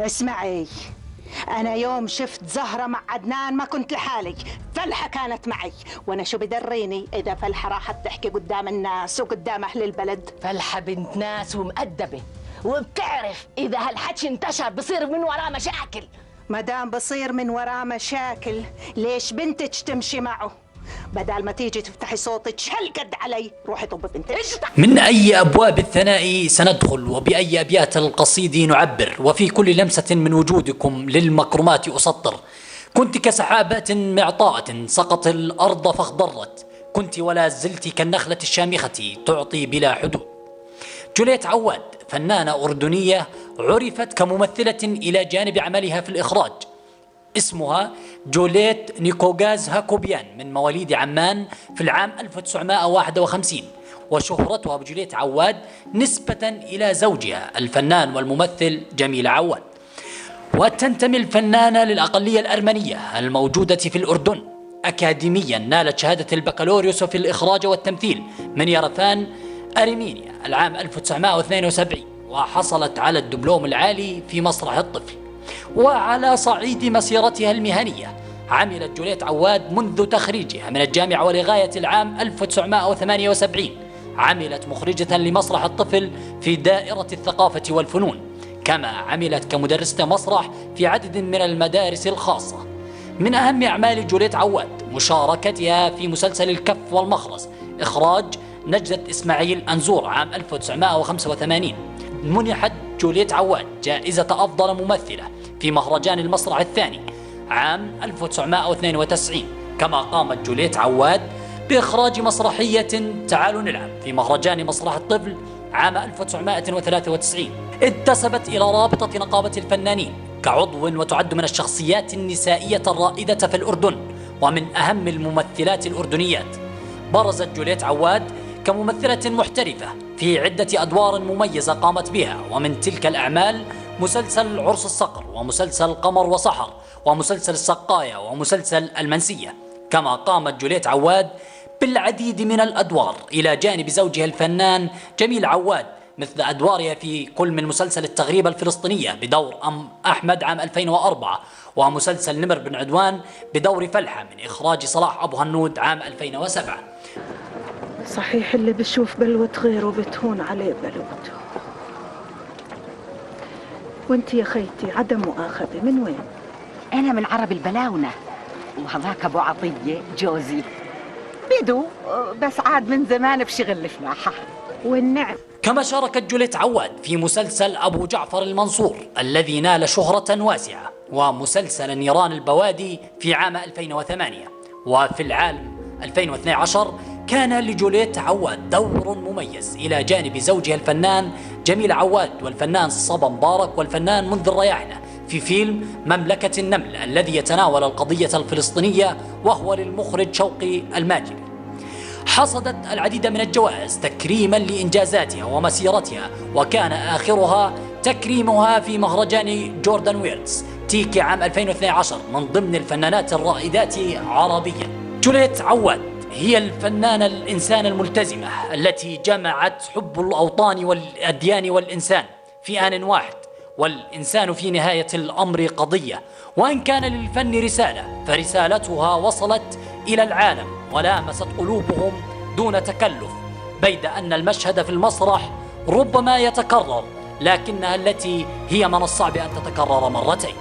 اسمعي، أنا يوم شفت زهرة مع عدنان ما كنت لحالي، فلحة كانت معي، وأنا شو بدريني إذا فلحة راحت تحكي قدام الناس وقدام أهل البلد. فلحة بنت ناس ومؤدبة وبتعرف إذا هالحكي انتشر بصير من وراه مشاكل. مدام بصير من وراه مشاكل، ليش بنتك تمشي معه؟ بدل ما تيجي تفتحي صوتك هالقد علي، روحي طب بنتك. من أي أبواب الثناء سندخل وبأي أبيات القصيد نعبر، وفي كل لمسة من وجودكم للمكرمات أسطر. كنت كسحابة معطاءة سقط الأرض فاخضرت، كنت ولا زلت كالنخلة الشامخة تعطي بلا حدود. جوليت عواد فنانة أردنية عرفت كممثلة إلى جانب عملها في الإخراج. اسمها جوليت نيكوغاز هاكوبيان، من مواليد عمان في العام 1951، وشهرتها بجوليت عواد نسبة إلى زوجها الفنان والممثل جميل عواد. وتنتمي الفنانة للأقلية الأرمنية الموجودة في الأردن. أكاديميا نالت شهادة البكالوريوس في الإخراج والتمثيل من يرفان أرمينيا العام 1972، وحصلت على الدبلوم العالي في مسرح الطفل. وعلى صعيد مسيرتها المهنية عملت جوليت عواد منذ تخريجها من الجامعة ولغاية العام 1978 عملت مخرجة لمسرح الطفل في دائرة الثقافة والفنون، كما عملت كمدرسة مسرح في عدد من المدارس الخاصة. من أهم أعمال جوليت عواد مشاركتها في مسلسل الكف والمخرز، إخراج نجدة إسماعيل أنزور عام 1985. منحت جوليت عواد جائزة أفضل ممثلة في مهرجان المسرح الثاني عام 1992. كما قامت جوليت عواد بإخراج مسرحية تعالوا نلعب في مهرجان مسرح الطفل عام 1993. انتسبت إلى رابطة نقابة الفنانين كعضو، وتعد من الشخصيات النسائية الرائدة في الأردن ومن أهم الممثلات الأردنيات. برزت جوليت عواد كممثلة محترفة في عدة أدوار مميزة قامت بها، ومن تلك الأعمال مسلسل عرس الصقر، ومسلسل قمر وسحر، ومسلسل السقاية، ومسلسل المنسية. كما قامت جوليت عواد بالعديد من الأدوار إلى جانب زوجها الفنان جميل عواد، مثل أدوارها في كل من مسلسل التغريبة الفلسطينية بدور أم أحمد عام 2004، ومسلسل نمر بن عدوان بدور فلحة من إخراج صلاح أبو هنود عام 2007. صحيح اللي بشوف بلوة غيره بتهون عليه بلوته. وانت يا خيتي عدم مؤاخذة من وين؟ أنا من عرب البلاونة، وهذاك أبو عطية جوزي بدو، بس عاد من زمان بشغل الفلاحة والنعم. كما شاركت جوليت عواد في مسلسل أبو جعفر المنصور الذي نال شهرة واسعة، ومسلسل نيران البوادي في عام 2008. وفي العام 2012 كان لجوليت عواد دور مميز إلى جانب زوجها الفنان جميل عواد والفنان صبا مبارك والفنان منذر رياحنة في فيلم مملكة النمل الذي يتناول القضية الفلسطينية، وهو للمخرج شوقي الماجري. حصدت العديد من الجوائز تكريما لإنجازاتها ومسيرتها، وكان آخرها تكريمها في مهرجان جوردن ويردز تيكي عام 2012 من ضمن الفنانات الرائدات عربيا. جوليت عواد هي الفنانة الإنسان الملتزمة التي جمعت حب الأوطان والأديان والإنسان في آن واحد، والإنسان في نهاية الأمر قضية. وإن كان للفن رسالة فرسالتها وصلت إلى العالم ولامست قلوبهم دون تكلف، بيد أن المشهد في المسرح ربما يتكرر، لكنها التي هي من الصعب أن تتكرر مرتين.